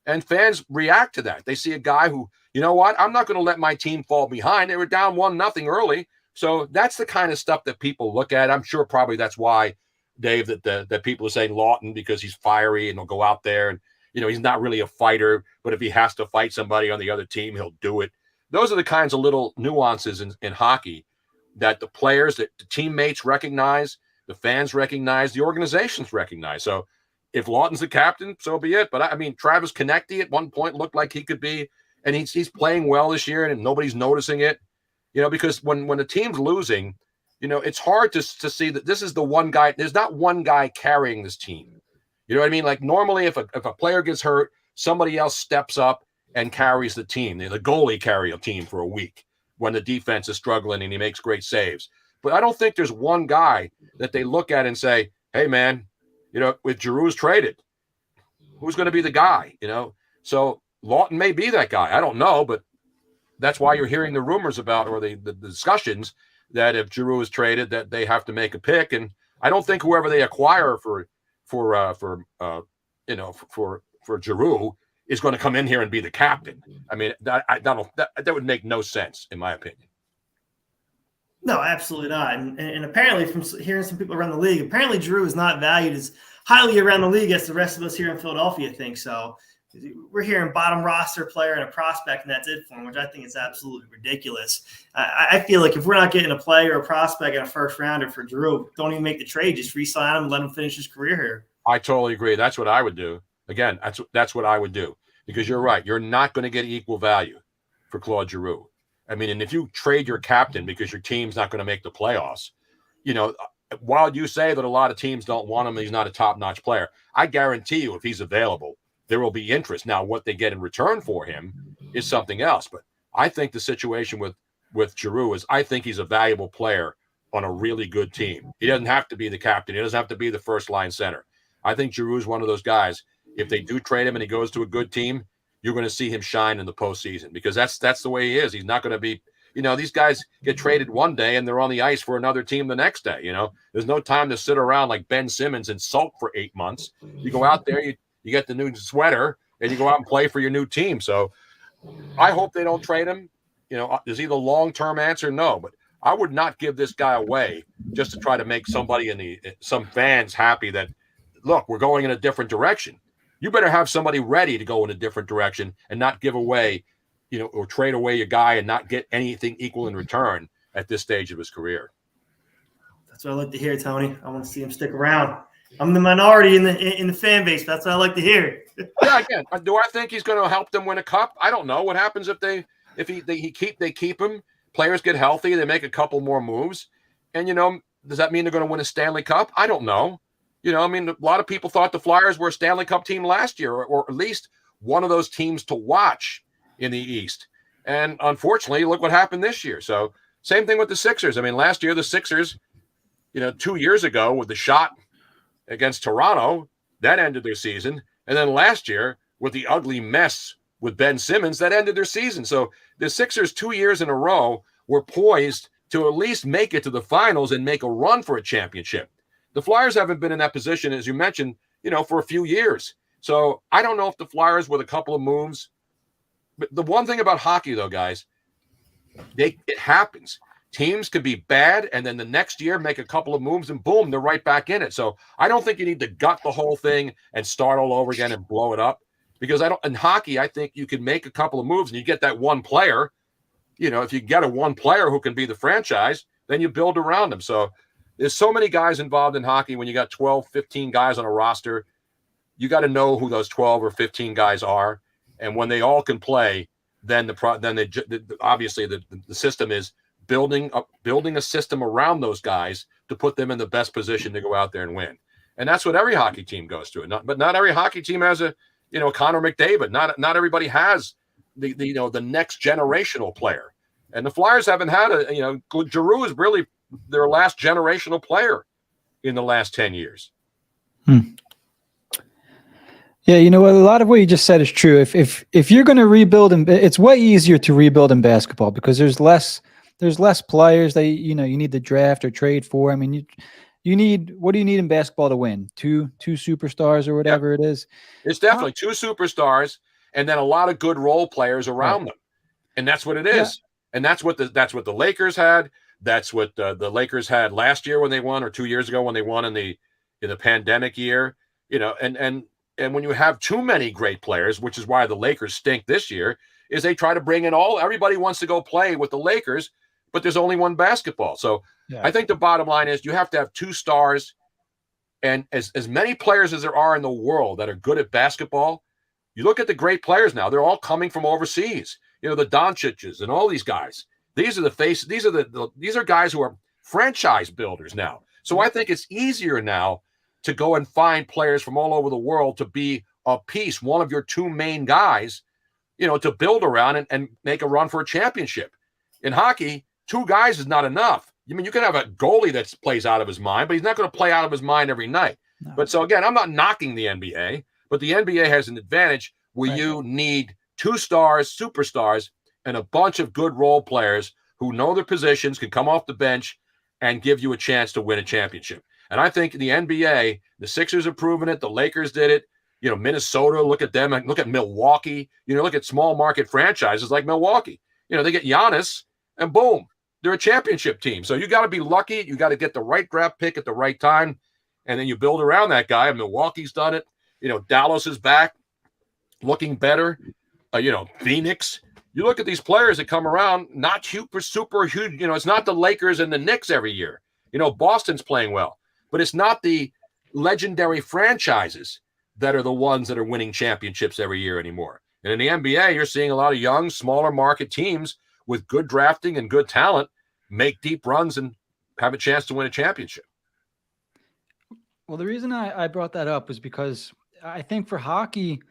and fans react to that. They see a guy who, I'm not going to let my team fall behind. They were down 1-0 early. So that's the kind of stuff that people look at. I'm sure probably that's why, Dave, that people are saying Lawton, because he's fiery and he'll go out there and, he's not really a fighter, but if he has to fight somebody on the other team, he'll do it. Those are the kinds of little nuances in hockey that the players, that the teammates recognize, the fans recognize, the organizations recognize. So if Lawton's the captain, so be it. But Travis Konecny at one point looked like he could be, and he's playing well this year, and nobody's noticing it. Because when the team's losing, it's hard to see that this is the one guy. There's not one guy carrying this team. You know what I mean? Like normally, if a player gets hurt, somebody else steps up and carries the team. The goalie carry a team for a week when the defense is struggling and he makes great saves. But I don't think there's one guy that they look at and say, hey, man, with Giroux's traded, who's going to be the guy? So Lawton may be that guy. I don't know, but that's why you're hearing the rumors about, or the discussions that if Giroux is traded, that they have to make a pick. And I don't think whoever they acquire for Giroux is going to come in here and be the captain. I mean, that would make no sense, in my opinion. No, absolutely not. And apparently, from hearing some people around the league, apparently Giroux is not valued as highly around the league as the rest of us here in Philadelphia think. So we're hearing bottom roster player and a prospect, and that's it for him, which I think is absolutely ridiculous. I feel like if we're not getting a player or a prospect and a first rounder for Giroux, don't even make the trade. Just re-sign him and let him finish his career here. I totally agree. That's what I would do. Again, that's what I would do, because you're right. You're not going to get equal value for Claude Giroux. I mean, and if you trade your captain because your team's not going to make the playoffs, while you say that a lot of teams don't want him, he's not a top-notch player, I guarantee you if he's available, there will be interest. Now, what they get in return for him is something else. But I think the situation with Giroux is, I think he's a valuable player on a really good team. He doesn't have to be the captain. He doesn't have to be the first-line center. I think Giroux is one of those guys. If they do trade him and he goes to a good team, you're going to see him shine in the postseason, because that's the way he is. He's not going to be, these guys get traded one day and they're on the ice for another team the next day. There's no time to sit around like Ben Simmons and sulk for 8 months. You go out there, you get the new sweater, and you go out and play for your new team. So I hope they don't trade him. is he the long-term answer? No, but I would not give this guy away just to try to make somebody some fans happy that, look, we're going in a different direction. You better have somebody ready to go in a different direction and not give away, or trade away your guy and not get anything equal in return at this stage of his career. That's what I like to hear, Tony. I want to see him stick around. I'm the minority in the fan base. But that's what I like to hear. Yeah, again, do I think he's going to help them win a cup? I don't know. What happens if they keep him? Players get healthy, they make a couple more moves, and does that mean they're going to win a Stanley Cup? I don't know. A lot of people thought the Flyers were a Stanley Cup team last year, or at least one of those teams to watch in the East. And unfortunately, look what happened this year. So same thing with the Sixers. Last year the Sixers, 2 years ago with the shot against Toronto, that ended their season. And then last year with the ugly mess with Ben Simmons, that ended their season. So the Sixers 2 years in a row were poised to at least make it to the finals and make a run for a championship. The Flyers haven't been in that position, as you mentioned, for a few years. So I don't know if the Flyers, with a couple of moves, but the one thing about hockey, though, guys, it happens. Teams could be bad, and then the next year make a couple of moves, and boom, they're right back in it. So I don't think you need to gut the whole thing and start all over again and blow it up. Because in hockey, I think you can make a couple of moves and you get that one player. If you get a one player who can be the franchise, then you build around them. So there's so many guys involved in hockey. When you got 12, 15 guys on a roster, you got to know who those 12 or 15 guys are. And when they all can play, then obviously the system is building a system around those guys to put them in the best position to go out there and win. And that's what every hockey team goes through. But not every hockey team has a Connor McDavid. Not everybody has the next generational player. And the Flyers haven't had Giroux is really their last generational player in the last 10 years. Yeah, a lot of what you just said is true. If you're going to rebuild, it's way easier to rebuild in basketball because there's less players that you need to draft or trade for. You need, what do you need in basketball to win? Two superstars or whatever it is. It's definitely two superstars and then a lot of good role players around them. And that's what it is. Yeah. And that's what the Lakers had. That's what the Lakers had last year when they won, or 2 years ago when they won in the pandemic year. And when you have too many great players, which is why the Lakers stink this year, is they try to bring in everybody wants to go play with the Lakers, but there's only one basketball. So I think the bottom line is you have to have two stars, and as many players as there are in the world that are good at basketball. You look at the great players now; they're all coming from overseas. The Doncic's and all these guys. These are the faces. These are guys who are franchise builders now. So I think it's easier now to go and find players from all over the world to be a piece, one of your two main guys, to build around and make a run for a championship. In hockey, two guys is not enough. You can have a goalie that plays out of his mind, but he's not going to play out of his mind every night. No. But so again, I'm not knocking the NBA, but the NBA has an advantage where you need two stars, superstars, and a bunch of good role players who know their positions, can come off the bench and give you a chance to win a championship. And I think in the NBA, the Sixers have proven it. The Lakers did it. Minnesota, look at them. Look at Milwaukee. Look at small market franchises like Milwaukee. They get Giannis and boom, they're a championship team. So you got to be lucky. You got to get the right draft pick at the right time. And then you build around that guy. And Milwaukee's done it. Dallas is back looking better. Phoenix. You look at these players that come around, not super huge. It's not the Lakers and the Knicks every year. Boston's playing well. But it's not the legendary franchises that are the ones that are winning championships every year anymore. And in the NBA, you're seeing a lot of young, smaller market teams with good drafting and good talent make deep runs and have a chance to win a championship. Well, the reason I brought that up is because I think for hockey,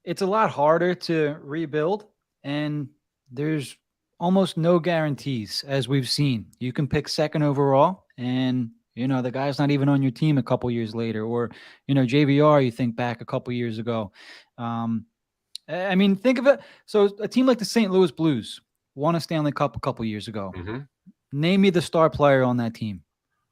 it's a lot harder to rebuild, and there's almost no guarantees, as we've seen. You can pick second overall, and the guy's not even on your team a couple years later, or, JVR, you think back a couple years ago. Think of it. So a team like the St. Louis Blues won a Stanley Cup a couple years ago. Mm-hmm. Name me the star player on that team.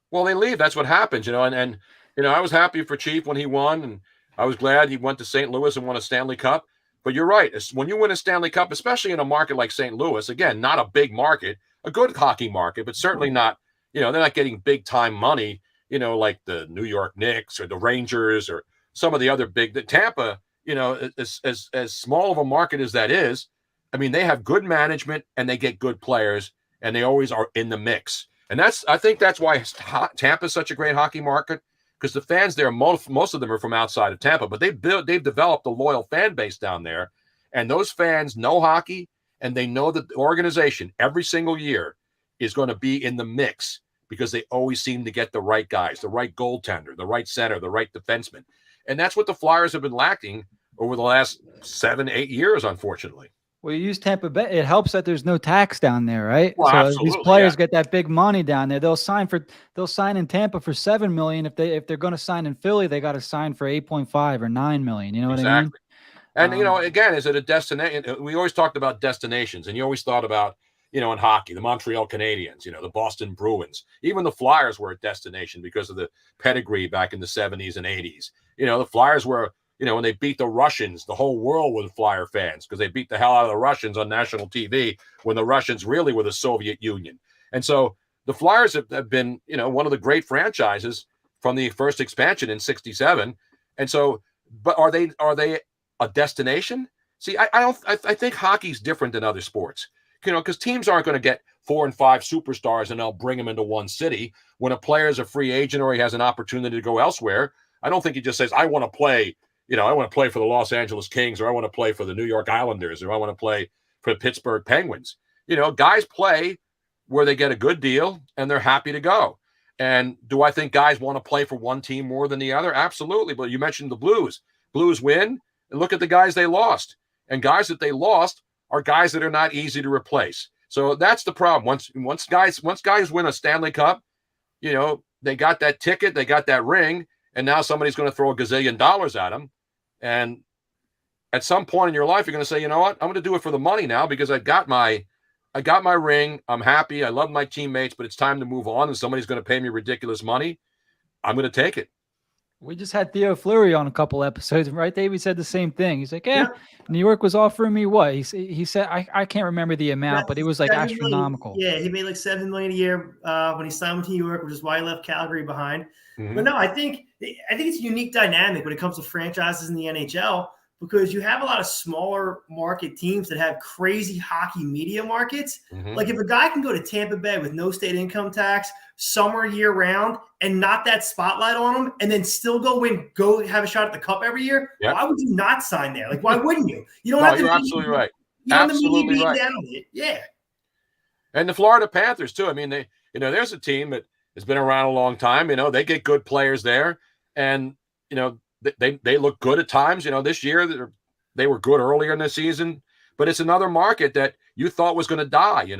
Well, they leave. That's what happens, and I was happy for Chief when he won, and I was glad he went to St. Louis and won a Stanley Cup. But you're right. When you win a Stanley Cup, especially in a market like St. Louis, again, not a big market, a good hockey market, but certainly not, they're not getting big time money, like the New York Knicks or the Rangers or some of the other the Tampa, as small of a market as that is, I mean, they have good management and they get good players and they always are in the mix. And I think that's why Tampa is such a great hockey market, because the fans there, most of them are from outside of Tampa, but they've developed a loyal fan base down there. And those fans know hockey, and they know that the organization every single year is going to be in the mix because they always seem to get the right guys, the right goaltender, the right center, the right defenseman. And that's what the Flyers have been lacking over the last 7-8 years, unfortunately. Well, you use Tampa Bay. It helps that there's no tax down there, right? Well, so absolutely, these players get that big money down there. They'll sign in Tampa for $7 million. If they're going to sign in Philly, they got to sign for 8.5 or $9 million. You know what I mean? And again, is it a destination? We always talked about destinations, and you always thought about, in hockey, the Montreal Canadiens, the Boston Bruins, even the Flyers were a destination because of the pedigree back in the 70s and 80s. The Flyers were, when they beat the Russians, the whole world was Flyer fans because they beat the hell out of the Russians on national TV when the Russians really were the Soviet Union. And so the Flyers have been, one of the great franchises from the first expansion in '67. And so, but are they a destination? See, I think hockey's different than other sports, because teams aren't going to get 4 and 5 superstars and they'll bring them into one city. When a player is a free agent or he has an opportunity to go elsewhere, I don't think he just says, I want to play. I want to play for the Los Angeles Kings, or I want to play for the New York Islanders, or I want to play for the Pittsburgh Penguins. Guys play where they get a good deal and they're happy to go. And do I think guys want to play for one team more than the other? Absolutely. But you mentioned the Blues. Blues win, and look at the guys they lost. And guys that they lost are guys that are not easy to replace. So that's the problem. Once guys win a Stanley Cup, they got that ticket, they got that ring, and now somebody's going to throw $1 gazillion at them. And at some point in your life, you're going to say, you know what? I'm going to do it for the money now because I got my ring. I'm happy. I love my teammates, but it's time to move on. And somebody's going to pay me ridiculous money. I'm going to take it. We just had Theo Fleury on a couple episodes, right, Dave? He said the same thing. He's like, yeah. New York was offering me what? He said, I can't remember the amount, but it was like astronomical. Million. Yeah, he made like $7 million a year when he signed with New York, which is why he left Calgary behind. Mm-hmm. But no, I think it's a unique dynamic when it comes to franchises in the NHL, because you have a lot of smaller market teams that have crazy hockey media markets. Mm-hmm. Like if a guy can go to Tampa Bay with no state income tax, summer year round, and not that spotlight on him, and then still go have a shot at the cup every year, why would you not sign there? Like, why wouldn't you? You don't have to. You're absolutely right. You don't have the media beat down on it. Yeah. And the Florida Panthers too. I mean, they, there's a team that has been around a long time. They get good players there, and they look good at times. This year they were good earlier in the season, but it's another market that you thought was going to die.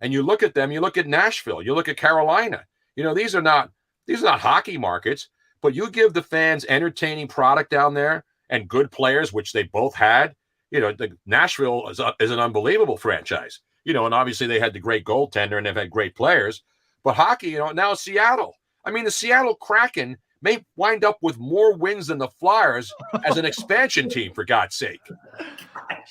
And you look at them. You look at Nashville. You look at Carolina. These are not hockey markets, but you give the fans entertaining product down there and good players, which they both had. The Nashville is an unbelievable franchise. And obviously they had the great goaltender and they've had great players. But hockey, now Seattle. I mean, the Seattle Kraken may wind up with more wins than the Flyers as an expansion team, for God's sake.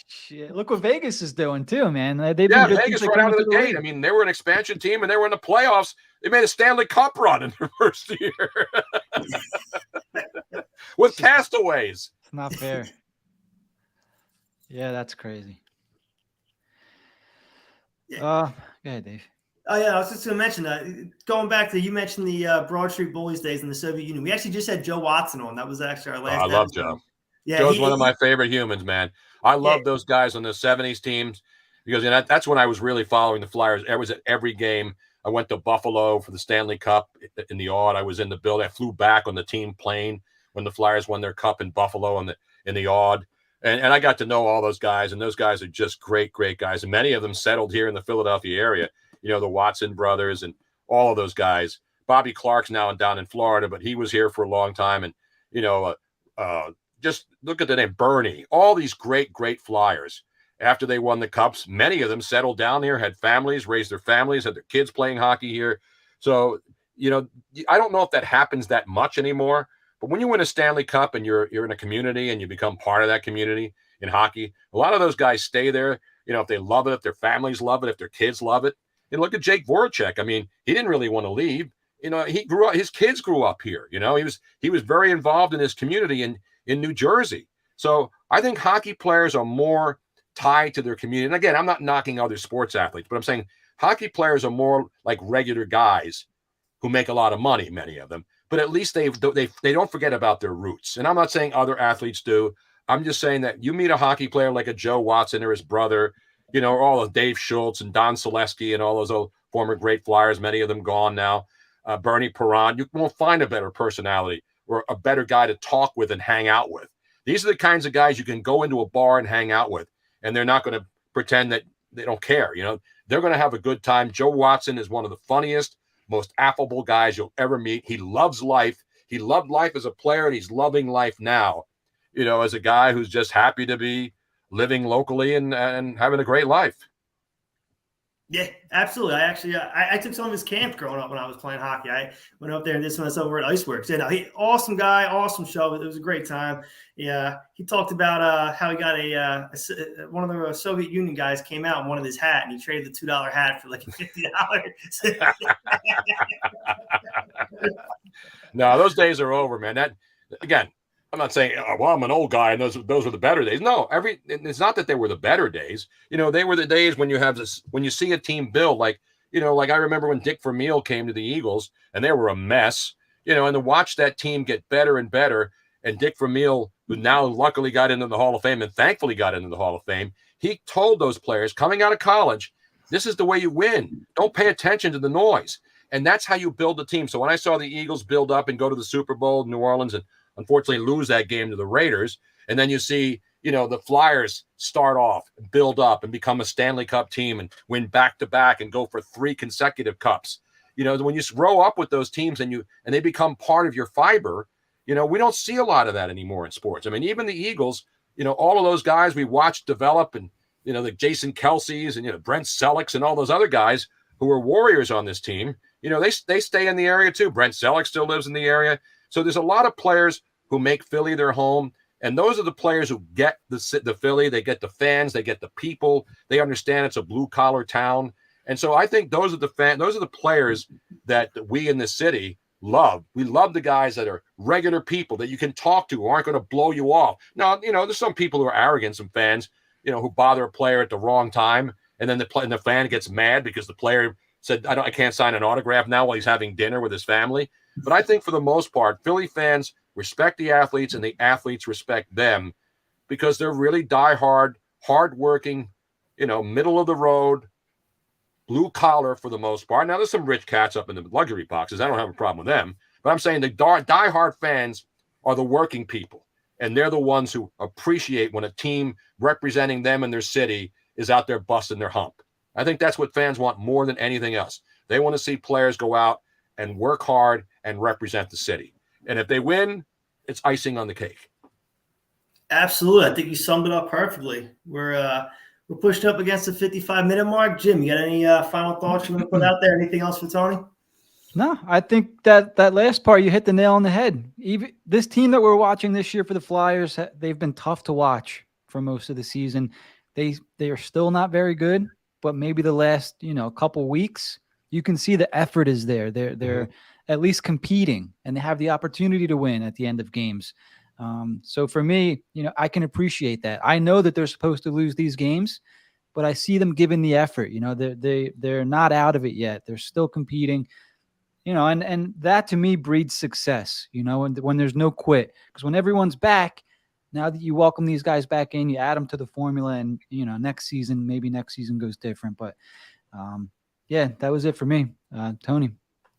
Shit. Look what Vegas is doing too, man. They've been Vegas right out of the gate. I mean, they were an expansion team and they were in the playoffs. They made a Stanley Cup run in their first year with castaways. It's not fair. Yeah, that's crazy. Go ahead, Dave. Oh, yeah, I was just going to mention, going back to, you mentioned the Broad Street Bullies days in the Soviet Union. We actually just had Joe Watson on. That was actually our last episode. I love Joe. Yeah, Joe's one of my favorite humans, man. I love those guys on the 70s teams because that's when I was really following the Flyers. I was at every game. I went to Buffalo for the Stanley Cup in the Odd. I was in the building. I flew back on the team plane when the Flyers won their cup in Buffalo in the Odd. And I got to know all those guys, and those guys are just great, great guys. And many of them settled here in the Philadelphia area. The Watson brothers and all of those guys. Bobby Clark's now down in Florida, but he was here for a long time. And, just look at the name, Bernie, all these great, great Flyers. After they won the Cups, many of them settled down here, had families, raised their families, had their kids playing hockey here. So, I don't know if that happens that much anymore. But when you win a Stanley Cup and you're in a community and you become part of that community, in hockey. A lot of those guys stay there, if they love it, if their families love it, if their kids love it. And look at Jake Voracek. I mean, he didn't really want to leave. He grew up, his kids grew up here. He was very involved in his community in New Jersey. So I think hockey players are more tied to their community. And again, I'm not knocking other sports athletes, but I'm saying hockey players are more like regular guys who make a lot of money, many of them, but at least they don't forget about their roots. And I'm not saying other athletes do. I'm just saying that you meet a hockey player like a Joe Watson or his brother, or all of Dave Schultz and Don Selesky and all those old former great Flyers, many of them gone now, Bernie Perron, you won't find a better personality or a better guy to talk with and hang out with. These are the kinds of guys you can go into a bar and hang out with, and they're not going to pretend that they don't care. They're going to have a good time. Joe Watson is one of the funniest, most affable guys you'll ever meet. He loves life. He loved life as a player, and he's loving life now, as a guy who's just happy to be living locally and having a great life. Yeah, absolutely. I took some of his camp growing up when I was playing hockey. I went up there and did some of this over at Iceworks. Awesome guy, awesome show. It was a great time. Yeah, he talked about how he got one of the Soviet Union guys came out and wanted his hat, and he traded the $2 hat for like a $50. No, those days are over, man. That again. I'm not saying, well, I'm an old guy and those were the better days. No, it's not that they were the better days. They were the days when you have this, when you see a team build, like I remember when Dick Vermeil came to the Eagles and they were a mess, and to watch that team get better and better. And Dick Vermeil, who now luckily got into the Hall of Fame and thankfully got into the Hall of Fame, he told those players coming out of college, this is the way you win. Don't pay attention to the noise. And that's how you build a team. So when I saw the Eagles build up and go to the Super Bowl in New Orleans and unfortunately lose that game to the Raiders, and then you see, the Flyers start off, build up, and become a Stanley Cup team and win back-to-back and go for 3 consecutive cups. When you grow up with those teams and they become part of your fiber, we don't see a lot of that anymore in sports. I mean, even the Eagles, all of those guys we watched develop and, the Jason Kelce's and, Brent Selleck's and all those other guys who were warriors on this team, they stay in the area too. Brent Selleck still lives in the area. So there's a lot of players who make Philly their home. And those are the players who get the Philly. They get the fans. They get the people. They understand it's a blue-collar town. And so I think those are the players that we in the city love. We love the guys that are regular people that you can talk to, who aren't going to blow you off. Now, there's some people who are arrogant, some fans, who bother a player at the wrong time. And then the fan gets mad because the player said, I can't sign an autograph now while he's having dinner with his family. But I think for the most part, Philly fans respect the athletes and the athletes respect them because they're really diehard, hardworking, middle of the road, blue collar for the most part. Now, there's some rich cats up in the luxury boxes. I don't have a problem with them. But I'm saying the diehard fans are the working people. And they're the ones who appreciate when a team representing them in their city is out there busting their hump. I think that's what fans want more than anything else. They want to see players go out and work hard and represent the city. And if they win, it's icing on the cake. Absolutely. I think you summed it up perfectly. We're pushed up against the 55-minute mark. Jim, you got any final thoughts you want to put out there? Anything else for Tony? No, I think that last part, you hit the nail on the head. Even this team that we're watching this year for the Flyers, they've been tough to watch for most of the season. They are still not very good, but maybe the last, couple weeks, you can see the effort is there. They're at least competing, and they have the opportunity to win at the end of games. So for me, I can appreciate that. I know that they're supposed to lose these games, but I see them giving the effort. They're not out of it yet. They're still competing. And that to me breeds success, and when there's no quit, because when everyone's back, now that you welcome these guys back in, you add them to the formula, and, maybe next season goes different. But yeah, that was it for me. Tony,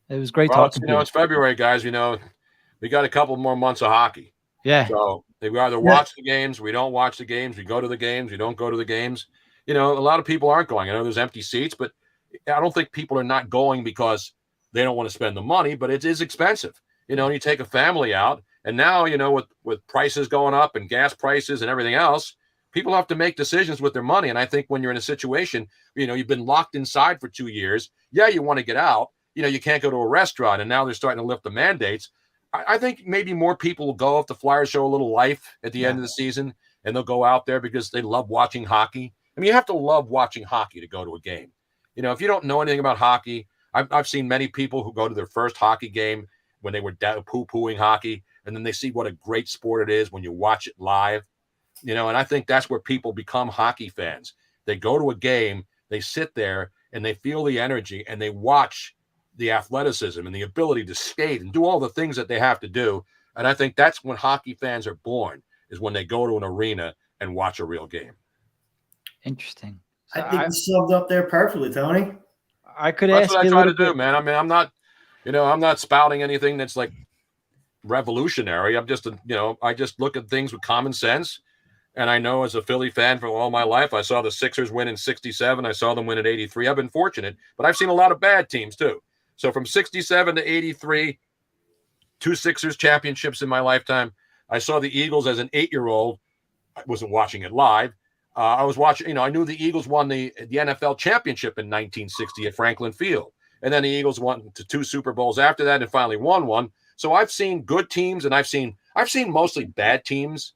it was great talking to you. It's February, guys. We got a couple more months of hockey. Yeah. So we either watch the games, we don't watch the games, we go to the games, we don't go to the games. A lot of people aren't going. I know there's empty seats, but I don't think people are not going because they don't want to spend the money, but it is expensive. And you take a family out, and now, with prices going up and gas prices and everything else, people have to make decisions with their money. And I think when you're in a situation, you've been locked inside for 2 years. Yeah, you want to get out. You can't go to a restaurant, and now they're starting to lift the mandates. I think maybe more people will go if the Flyers show a little life at the end of the season and they'll go out there because they love watching hockey. I mean, you have to love watching hockey to go to a game. You know, if you don't know anything about hockey, I've seen many people who go to their first hockey game when they were poo-pooing hockey, and then they see what a great sport it is when you watch it live. You know, and I think that's where people become hockey fans. They go to a game, they sit there, and they feel the energy, and they watch the athleticism and the ability to skate and do all the things that they have to do. And I think that's when hockey fans are born, is when they go to an arena and watch a real game. Interesting. I think you summed up there perfectly, Tony. I could That's ask what I you try a to little do, bit. man. I mean, I'm not spouting anything that's like revolutionary. I'm just, I just look at things with common sense. And I know as a Philly fan for all my life, I saw the Sixers win in 67. I saw them win in 83. I've been fortunate, but I've seen a lot of bad teams too. So from 67 to 83, 2 Sixers championships in my lifetime. I saw the Eagles as an 8-year-old. I wasn't watching it live. I was watching, I knew the Eagles won the NFL championship in 1960 at Franklin Field. And then the Eagles won to 2 Super Bowls after that and finally won one. So I've seen good teams and I've seen mostly bad teams.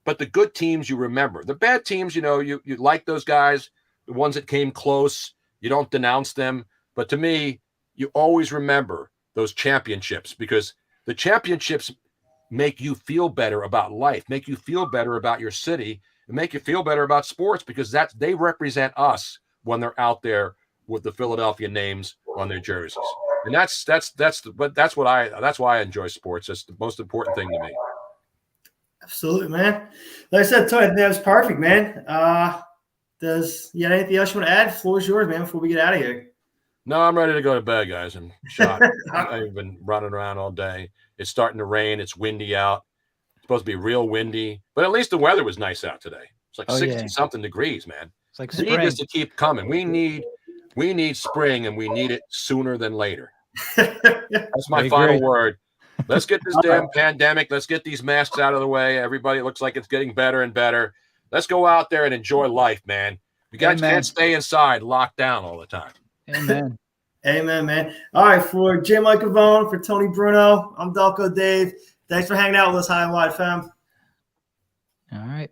But the good teams you remember. The bad teams, you like those guys, the ones that came close. You don't denounce them. But to me, you always remember those championships because the championships make you feel better about life, make you feel better about your city, and make you feel better about sports because they represent us when they're out there with the Philadelphia names on their jerseys. And that's why I enjoy sports. That's the most important thing to me. Absolutely, man. Like I said, Tony, I think that was perfect, man. Does you have anything else you want to add? The floor is yours, man, before we get out of here. No, I'm ready to go to bed, guys. I'm shot. I've been running around all day. It's starting to rain. It's windy out. It's supposed to be real windy, but at least the weather was nice out today. It's like 60-something degrees, man. It's like We need this to keep coming. We need spring, and we need it sooner than later. That's my final word. Let's get this damn pandemic. Let's get these masks out of the way. Everybody looks like it's getting better and better. Let's go out there and enjoy life, man. You guys can't stay inside locked down all the time. Amen. Amen, man. All right, for J. Michael Vaughn, for Tony Bruno, I'm Delco Dave. Thanks for hanging out with us, High and Wide, fam. All right.